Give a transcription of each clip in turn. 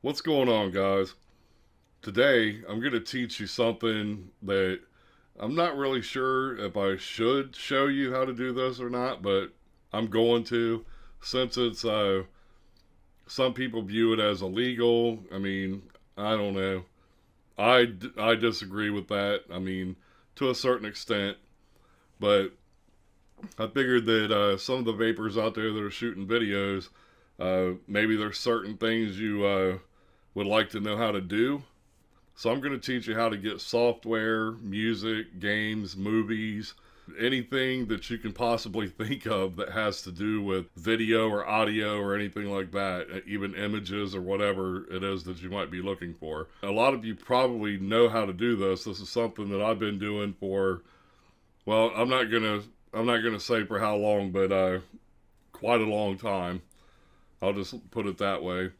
What's going on, guys? Today, I'm going to teach you something that I'm not really sure if I should show you how to do this or not, but I'm going to, since it's, some people view it as illegal. I mean, I don't know. I disagree with that. I mean, to a certain extent, but I figured that some of the vapors out there that are shooting videos, maybe there's certain things you would like to know how to do. So I'm going to teach you how to get software, music, games, movies, anything that you can possibly think of that has to do with video or audio or anything like that, even images or whatever it is that you might be looking for. A lot of you probably know how to do this. This is something that I've been doing for, well, I'm not gonna say for how long, but quite a long time. I'll just put it that way.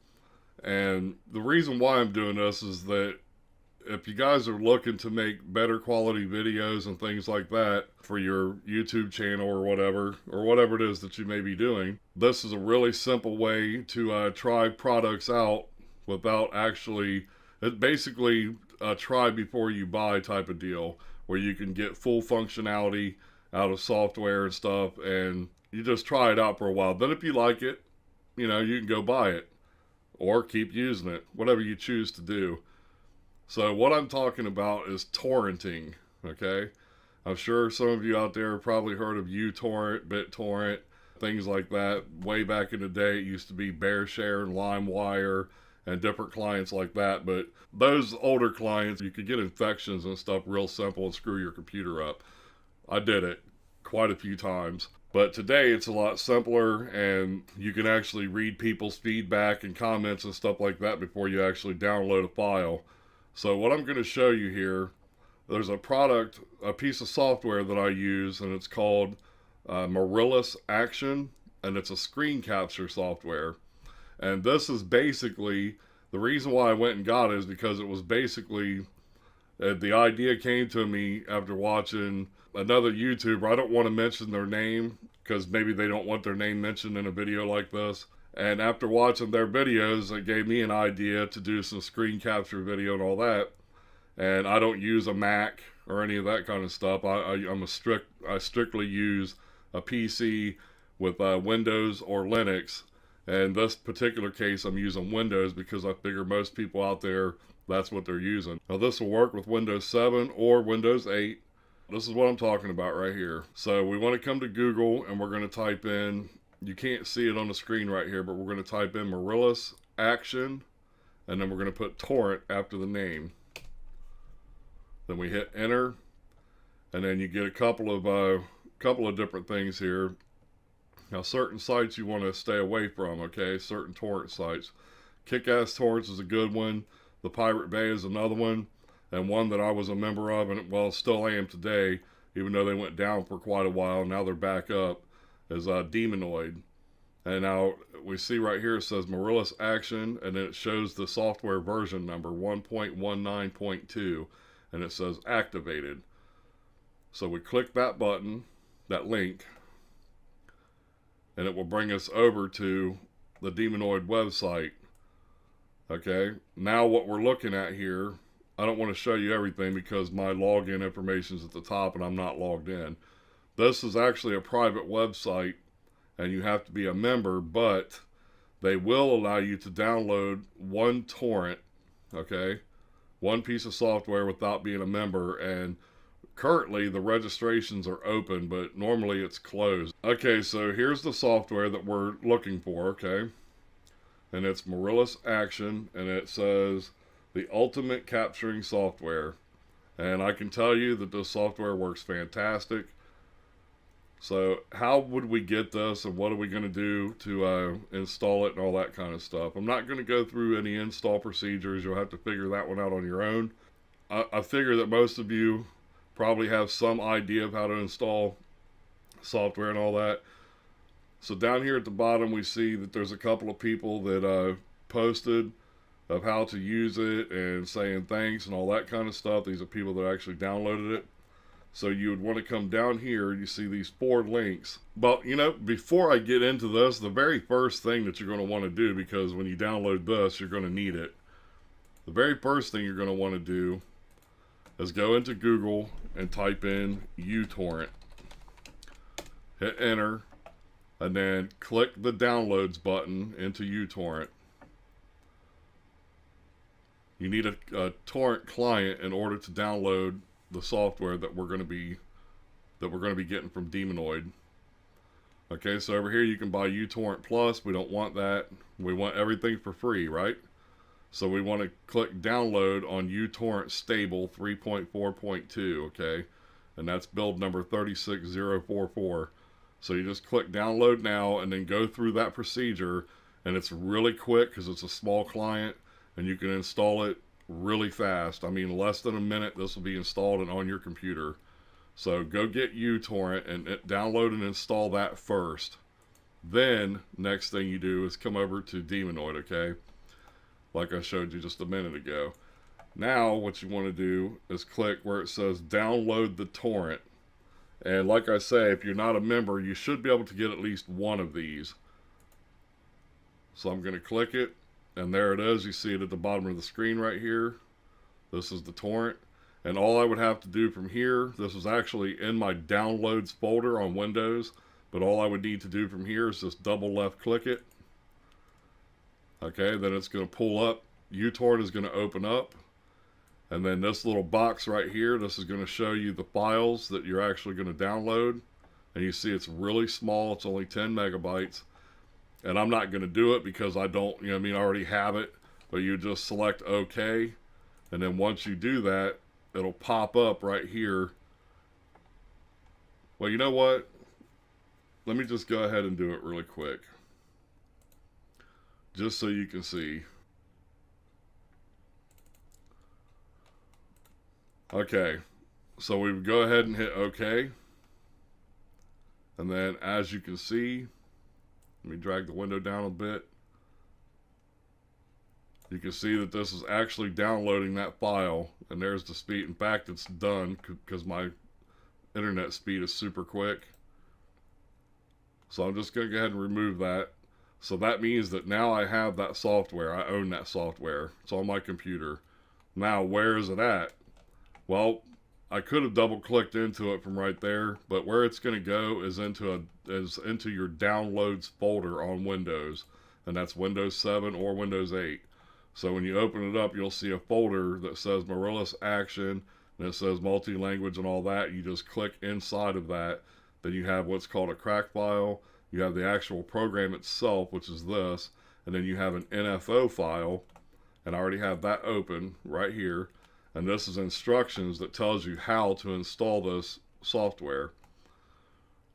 And the reason why I'm doing this is that if you guys are looking to make better quality videos and things like that for your YouTube channel or whatever it is that you may be doing, this is a really simple way to try products out without actually, it's basically a try before you buy type of deal where you can get full functionality out of software and stuff, and you just try it out for a while. Then if you like it, you can go buy it or keep using it, whatever you choose to do. So what I'm talking about is torrenting, okay? I'm sure some of you out there have probably heard of uTorrent, BitTorrent, things like that. Way back in the day, it used to be BearShare and LimeWire and different clients like that. But those older clients, you could get infections and stuff real simple and screw your computer up. I did it quite a few times. But today it's a lot simpler, and you can actually read people's feedback and comments and stuff like that before you actually download a file. So what I'm going to show you here, there's a piece of software that I use, and it's called Marillus Action, and it's a screen capture software. And this is basically, the reason why I went and got it is because it was basically, the idea came to me after watching another YouTuber. I don't want to mention their name because maybe they don't want their name mentioned in a video like this. And after watching their videos, it gave me an idea to do some screen capture video and all that. And I don't use a Mac or any of that kind of stuff. I strictly use a PC with Windows or Linux. And this particular case, I'm using Windows because I figure most people out there, that's what they're using. Now this will work with Windows 7 or Windows 8. This is what I'm talking about right here. So we want to come to Google, and we're going to type in, you can't see it on the screen right here, but we're going to type in Marillus Action, and then we're going to put torrent after the name. Then we hit enter, and then you get a couple of different things here. Now certain sites you want to stay away from, okay? Certain torrent sites. Kick-Ass Torrents is a good one. The Pirate Bay is another one, and one that I was a member of, and well, still am today, even though they went down for quite a while. Now they're back up. Is Demonoid. And now we see right here it says Marillus Action, and then it shows the software version number 1.19.2, and it says activated. So we click that button, that link, and it will bring us over to the Demonoid website. Okay, now what we're looking at here, I don't want to show you everything because my login information is at the top and I'm not logged in. This is actually a private website, and you have to be a member, but they will allow you to download one torrent, okay? One piece of software without being a member, and currently the registrations are open, but normally it's closed. Okay, so here's the software that we're looking for, okay? And it's Marillus Action, and it says the ultimate capturing software. And I can tell you that this software works fantastic. So how would we get this, and what are we going to do to install it and all that kind of stuff? I'm not going to go through any install procedures. You'll have to figure that one out on your own. I figure that most of you probably have some idea of how to install software and all that. So down here at the bottom we see that there's a couple of people that posted of how to use it and saying thanks and all that kind of stuff. These are people that actually downloaded it. So you would want to come down here. You see these 4 links. But, you know, before I get into this, the very first thing that you're going to want to do, because when you download this, you're going to need it. The very first thing you're going to want to do is go into Google and type in uTorrent. Hit enter, and then click the downloads button into uTorrent. You need a torrent client in order to download the software that we're going to be getting from Demonoid. Okay, so over here you can buy uTorrent Plus. We don't want that. We want everything for free, right? So we want to click download on uTorrent Stable 3.4.2, okay? And that's build number 36044. So you just click download now and then go through that procedure, and it's really quick because it's a small client and you can install it really fast. I mean, less than a minute this will be installed and on your computer. So go get uTorrent and download and install that first. Then next thing you do is come over to Demonoid, okay? Like I showed you just a minute ago. Now what you want to do is click where it says download the torrent. And like I say, if you're not a member, you should be able to get at least one of these. So I'm going to click it, and there it is. You see it at the bottom of the screen right here. This is the torrent. And all I would have to do from here, this is actually in my downloads folder on Windows, but all I would need to do from here is just double left click it. Okay, then it's going to pull up. uTorrent is going to open up. And then this little box right here, this is going to show you the files that you're actually going to download. And you see it's really small. It's only 10 megabytes. And I'm not going to do it because I don't, you know what I mean, I already have it. But you just select OK. And then once you do that, it'll pop up right here. Well, you know what? Let me just go ahead and do it really quick. Just so you can see. Okay, so we would go ahead and hit OK. And then as you can see, let me drag the window down a bit. You can see that this is actually downloading that file, and there's the speed. In fact, it's done because my internet speed is super quick. So I'm just going to go ahead and remove that. So that means that now I have that software. I own that software. It's on my computer. Now, where is it at? Well, I could have double clicked into it from right there, but where it's going to go is into your downloads folder on Windows, and that's Windows 7 or Windows 8. So when you open it up, you'll see a folder that says Morillus Action, and it says multi-language and all that. You just click inside of that. Then you have what's called a crack file. You have the actual program itself, which is this, and then you have an NFO file, and I already have that open right here. And this is instructions that tells you how to install this software.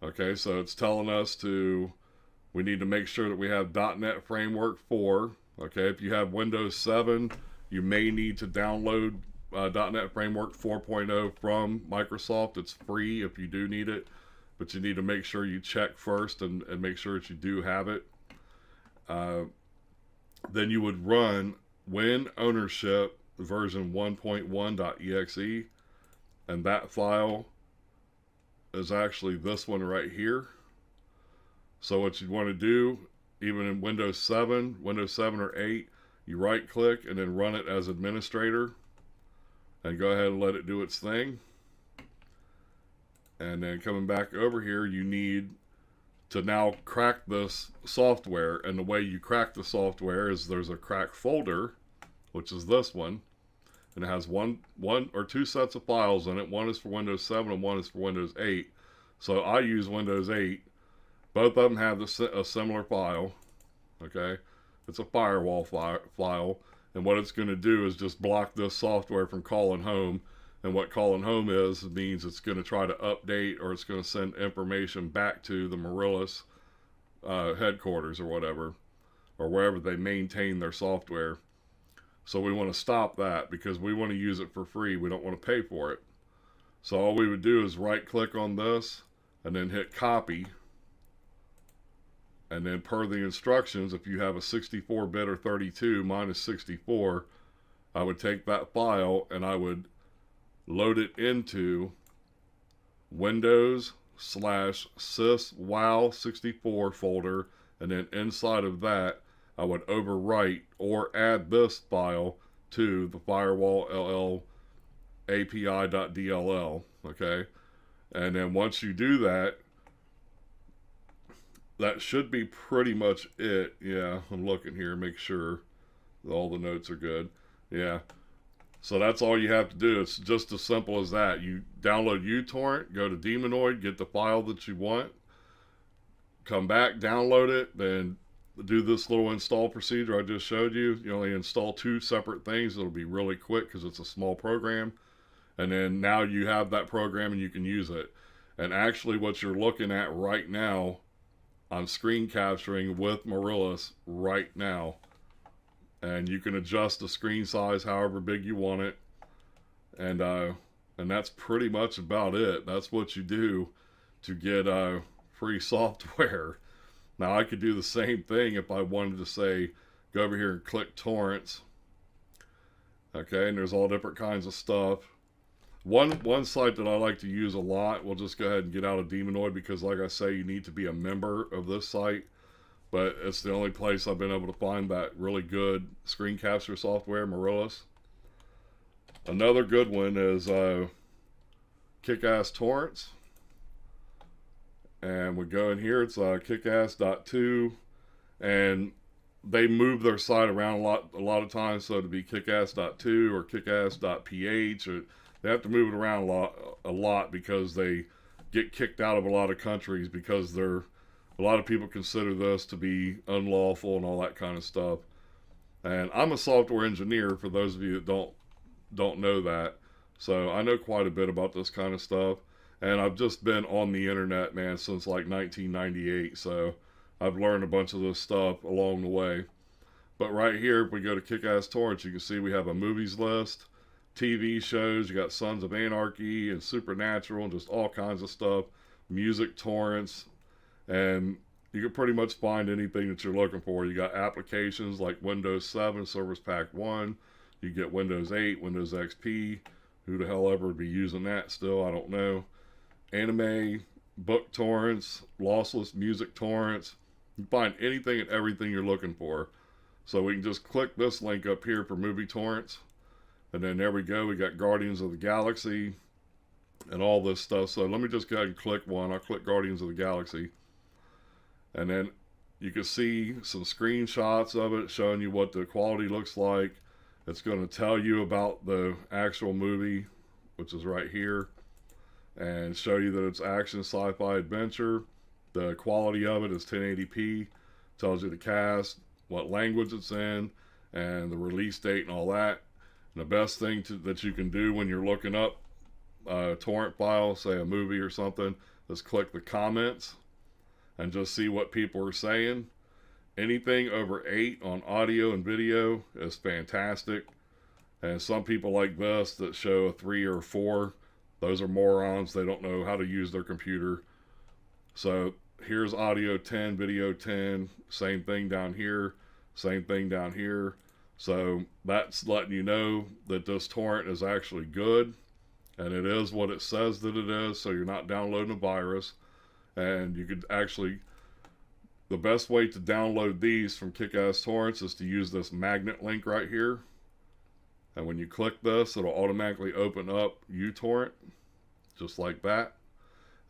Okay, so it's telling us we need to make sure that we have .NET Framework 4. Okay, if you have Windows 7, you may need to download .NET Framework 4.0 from Microsoft. It's free if you do need it, but you need to make sure you check first and make sure that you do have it. Then you would run Win Ownership version 1.1.exe, and that file is actually this one right here. So what you want to do, even in Windows 7 or 8, you right click and then run it as administrator and go ahead and let it do its thing. And then coming back over here, you need to now crack this software, and the way you crack the software is there's a crack folder, which is this one, and it has one or two sets of files in it. One is for Windows 7 and one is for Windows 8. So I use Windows 8. Both of them have a similar file. Okay, it's a firewall file, and what it's going to do is just block this software from calling home. And what calling home means it's going to try to update, or it's going to send information back to the Morillus headquarters or whatever, or wherever they maintain their software. So we want to stop that because we want to use it for free. We don't want to pay for it. So all we would do is right click on this and then hit copy. And then per the instructions, if you have a 64-bit or 32, mine is 64, I would take that file and I would load it into Windows/syswow64 folder, and then inside of that, I would overwrite or add this file to the firewall ll api.dll, okay? And then once you do that, that should be pretty much it. Yeah, I'm looking here, make sure all the notes are good. Yeah. So that's all you have to do. It's just as simple as that. You download uTorrent, go to Demonoid, get the file that you want, come back, download it, then do this little install procedure I just showed you. You only install 2 separate things. It'll be really quick because it's a small program. And then now you have that program and you can use it. And actually what you're looking at right now, I'm screen capturing with Marillis right now. And you can adjust the screen size however big you want it. And that's pretty much about it. That's what you do to get free software. Now I could do the same thing if I wanted to say, go over here and click torrents. Okay, and there's all different kinds of stuff. One site that I like to use a lot, we'll just go ahead and get out of Demonoid because like I say, you need to be a member of this site. But it's the only place I've been able to find that really good screen capture software, Marillis. Another good one is Kickass Torrents. And we go in here, it's kickass.2. And they move their site around a lot of times, so to be kickass.2 or kickass.ph, or they have to move it around a lot because they get kicked out of a lot of countries because a lot of people consider this to be unlawful and all that kind of stuff. And I'm a software engineer, for those of you that don't know that. So I know quite a bit about this kind of stuff. And I've just been on the internet, man, since like 1998. So I've learned a bunch of this stuff along the way. But right here, if we go to Kickass Torrents, you can see we have a movies list, TV shows, you got Sons of Anarchy and Supernatural and just all kinds of stuff, music torrents, and you can pretty much find anything that you're looking for. You got applications like Windows 7 Service Pack 1, you get Windows 8, Windows XP, who the hell ever would be using that still, I don't know. Anime, book torrents, lossless music torrents, you can find anything and everything you're looking for. So we can just click this link up here for movie torrents. And then there we go, we got Guardians of the Galaxy and all this stuff. So let me just go ahead and click one. I'll click Guardians of the Galaxy. And then you can see some screenshots of it showing you what the quality looks like. It's going to tell you about the actual movie, which is right here, and show you that it's action, sci-fi, adventure. The quality of it is 1080p. Tells you the cast, what language it's in, and the release date and all that. And the best thing that you can do when you're looking up a torrent file, say a movie or something, is click the comments and just see what people are saying. Anything over 8 on audio and video is fantastic. And some people like this that show a 3 or 4, those are morons. They don't know how to use their computer. So here's audio 10, video 10, same thing down here, same thing down here. So that's letting you know that this torrent is actually good, and it is what it says that it is, so you're not downloading a virus. And you could actually, the best way to download these from Kickass Torrents is to use this magnet link right here. And when you click this, it'll automatically open up uTorrent, just like that.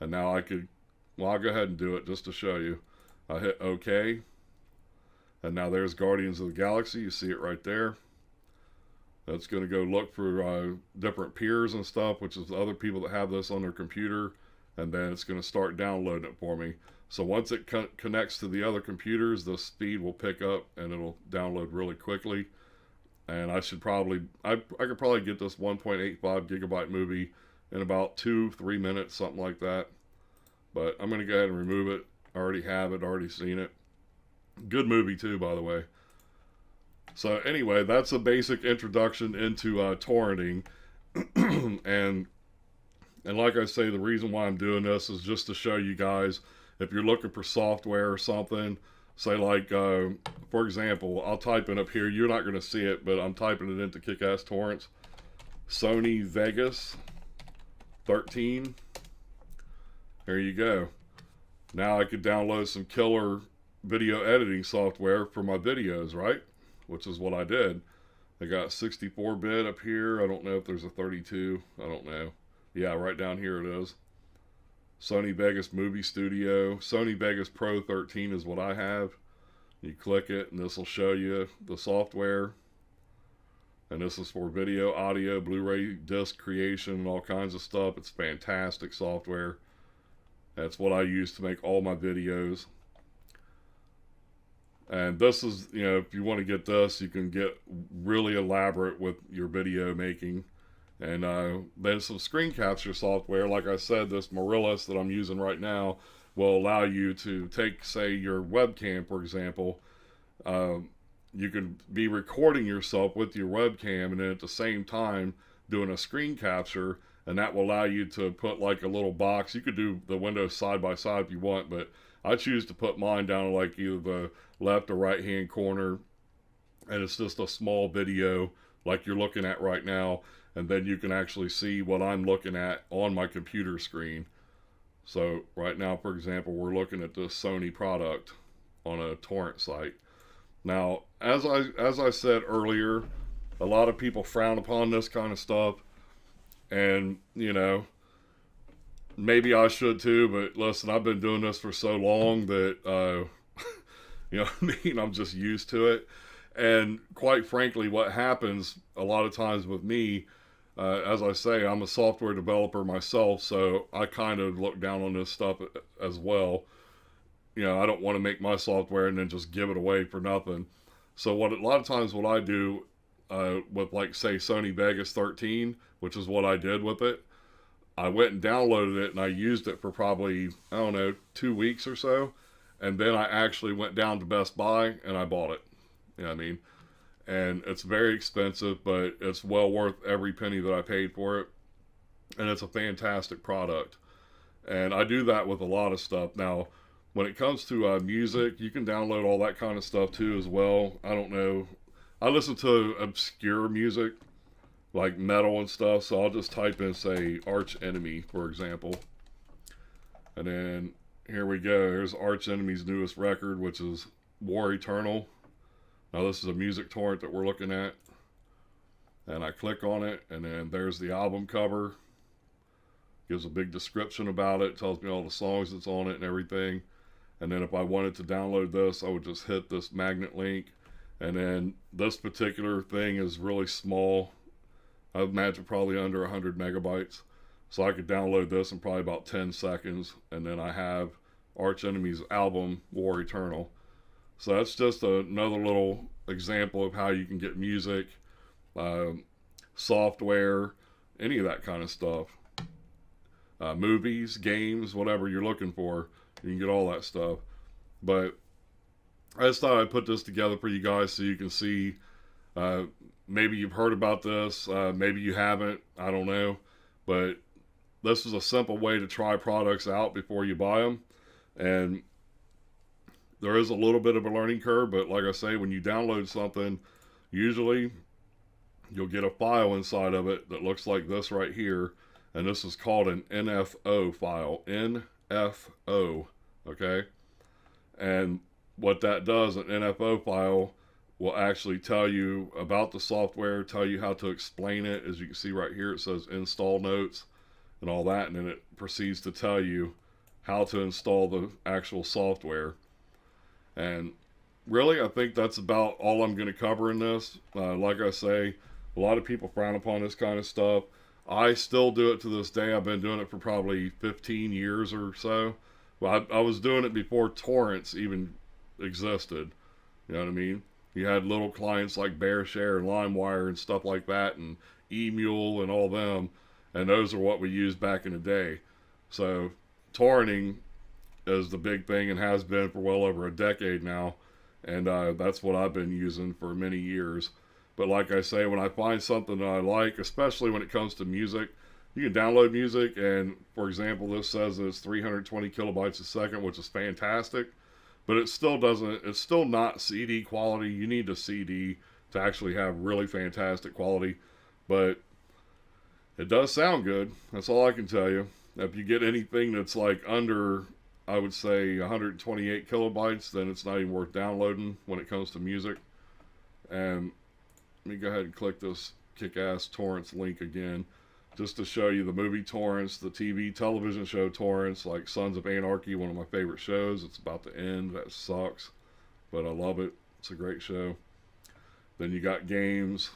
And now I'll go ahead and do it just to show you. I hit OK. And now there's Guardians of the Galaxy. You see it right there. That's going to go look for different peers and stuff, which is other people that have this on their computer. And then it's going to start downloading it for me. So once it connects to the other computers, the speed will pick up and it'll download really quickly. And I could probably get this 1.85 gigabyte movie in about 2-3 minutes, something like that. But I'm going to go ahead and remove it. I already have it, already seen it. Good movie too, by the way. So anyway, that's a basic introduction into torrenting. and like I say, the reason why I'm doing this is just to show you guys, if you're looking for software or something, say like, for example, I'll type in up here, you're not going to see it, but I'm typing it into Kickass Torrents, Sony Vegas 13, There you go. Now I could download some killer video editing software for my videos, right? Which is what I did. I got 64-bit up here. I don't know if there's a 32. I don't know. Yeah, right down here it is. Sony Vegas Movie Studio. Sony Vegas Pro 13 is what I have. You click it and this will show you the software. And this is for video, audio, Blu-ray disc creation, and all kinds of stuff. It's fantastic software. That's what I use to make all my videos. And this is, you know, if you want to get this, you can get really elaborate with your video making. And then some screen capture software. Like I said, this Morillus that I'm using right now will allow you to take, say, your webcam, for example. You can be recording yourself with your webcam and then at the same time doing a screen capture, and that will allow you to put like a little box. You could do the windows side by side if you want, but I choose to put mine down like either the left or right hand corner, and it's just a small video like you're looking at right now, and then you can actually see what I'm looking at on my computer screen. So right now, for example, we're looking at this Sony product on a torrent site. Now, as I said earlier, a lot of people frown upon this kind of stuff, and you know, maybe I should too. But listen, I've been doing this for so long that you know what I mean, I'm just used to it. And quite frankly, what happens a lot of times with me, as I say, I'm a software developer myself, so I kind of look down on this stuff as well. You know, I don't want to make my software and then just give it away for nothing. So a lot of times what I do with, like, say, Sony Vegas 13, which is what I did with it, I went and downloaded it and I used it for probably, I don't know, 2 weeks or so. And then I actually went down to Best Buy and I bought it. You know what I mean? And it's very expensive, but it's well worth every penny that I paid for it. And it's a fantastic product. And I do that with a lot of stuff. Now, when it comes to music, you can download all that kind of stuff too as well. I don't know. I listen to obscure music, like metal and stuff, so I'll just type in, say, Arch Enemy, for example. And then here we go. Here's Arch Enemy's newest record, which is War Eternal. Now this is a music torrent that we're looking at. And I click on it, and then there's the album cover. Gives a big description about it, tells me all the songs that's on it and everything. And then if I wanted to download this, I would just hit this magnet link. And then this particular thing is really small. I imagine probably under 100 megabytes. So I could download this in probably about 10 seconds. And then I have Arch Enemy's album, War Eternal. So that's just another little example of how you can get music, software, any of that kind of stuff. Movies, games, whatever you're looking for. You can get all that stuff. But I just thought I'd put this together for you guys so you can see. Maybe you've heard about this. Maybe you haven't. I don't know. But this is a simple way to try products out before you buy them. And there is a little bit of a learning curve. But like I say, when you download something, usually you'll get a file inside of it that looks like this right here. And this is called an NFO file. NFO. Okay? And what that does, an NFO file will actually tell you about the software, tell you how to explain it. As you can see right here, it says install notes and all that. And then it proceeds to tell you how to install the actual software. And really, I think that's about all I'm going to cover in this. Like I say, a lot of people frown upon this kind of stuff. I still do it to this day. I've been doing it for probably 15 years or so. Well, I was doing it before torrents even existed. You know what I mean? You had little clients like BearShare and LimeWire and stuff like that, and eMule and all them, and those are what we used back in the day. So torrenting is the big thing and has been for well over a decade now, and that's what I've been using for many years. But like I say, when I find something that I like, especially when it comes to music, you can download music, and for example, this says it's 320 kilobytes a second, which is fantastic, but it still doesn't, it's still not CD quality. You need a CD to actually have really fantastic quality, but it does sound good. That's all I can tell you. If you get anything that's like under, I would say 128 kilobytes, then it's not even worth downloading when it comes to music. And let me go ahead and click this kick-ass torrents link again, just to show you the movie torrents, the television show torrents, like Sons of Anarchy, one of my favorite shows. It's about to end. That sucks, but I love it. It's a great show. Then you got games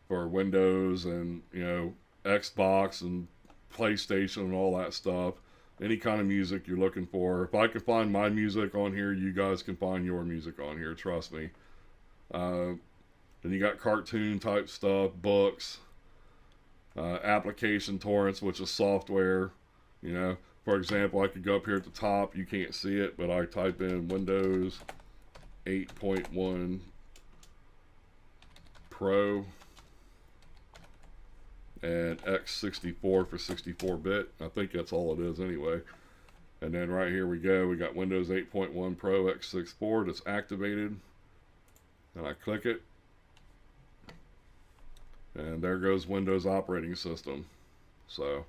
for Windows and, you know, Xbox and PlayStation and all that stuff. Any kind of music you're looking for. If I can find my music on here, you guys can find your music on here. Trust me. Then you got cartoon type stuff, books, application torrents, which is software. You know, for example, I could go up here at the top. You can't see it, but I type in Windows 8.1 Pro and X64 for 64-bit. I think that's all it is anyway. And then right here we go. We got Windows 8.1 Pro X64 that's activated. And I click it. And there goes Windows operating system. So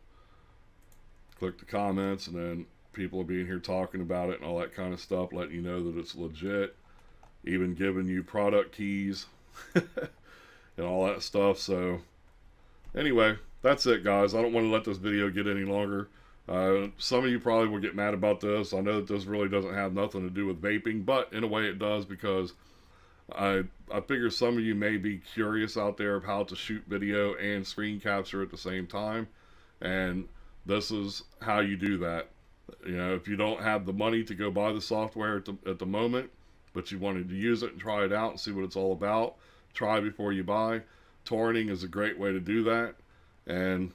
click the comments, and then people will be in here talking about it and all that kind of stuff, letting you know that it's legit, even giving you product keys and all that stuff. So anyway, that's it, guys. I don't want to let this video get any longer. Some of you probably will get mad about this. I know that this really doesn't have nothing to do with vaping, but in a way it does, because I figure some of you may be curious out there of how to shoot video and screen capture at the same time, and this is how you do that. You know, if you don't have the money to go buy the software at the moment, but you wanted to use it and try it out and see what it's all about, try before you buy. Torrenting is a great way to do that. And,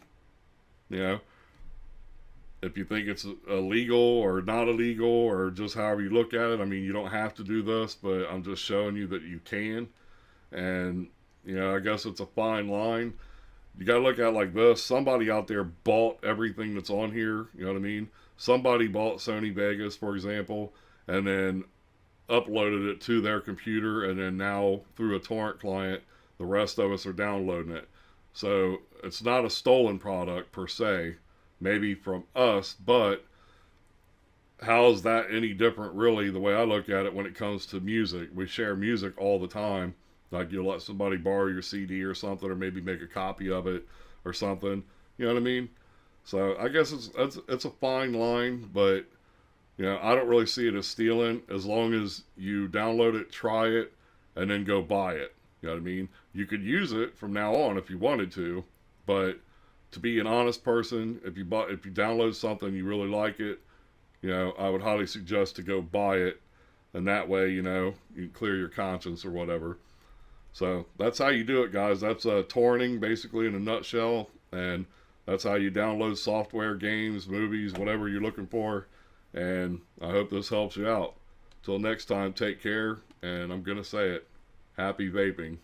you know, if you think it's illegal or not illegal, or just however you look at it, I mean, you don't have to do this, but I'm just showing you that you can. And, you know, I guess it's a fine line. You got to look at it like this. Somebody out there bought everything that's on here. You know what I mean? Somebody bought Sony Vegas, for example, and then uploaded it to their computer, and then now through a torrent client, the rest of us are downloading it. So it's not a stolen product per se, maybe from us, but how is that any different, really, the way I look at it when it comes to music? We share music all the time. Like, you'll let somebody borrow your CD or something, or maybe make a copy of it or something. You know what I mean? So I guess it's a fine line, but, you know, I don't really see it as stealing, as long as you download it, try it, and then go buy it. You know what I mean? You could use it from now on if you wanted to, but to be an honest person, if you download something, you really like it, you know, I would highly suggest to go buy it, and that way, you know, you can clear your conscience or whatever. So that's how you do it, guys. That's torrenting, basically, in a nutshell, and that's how you download software, games, movies, whatever you're looking for. And I hope this helps you out. Till next time, take care, and I'm going to say it. Happy vaping.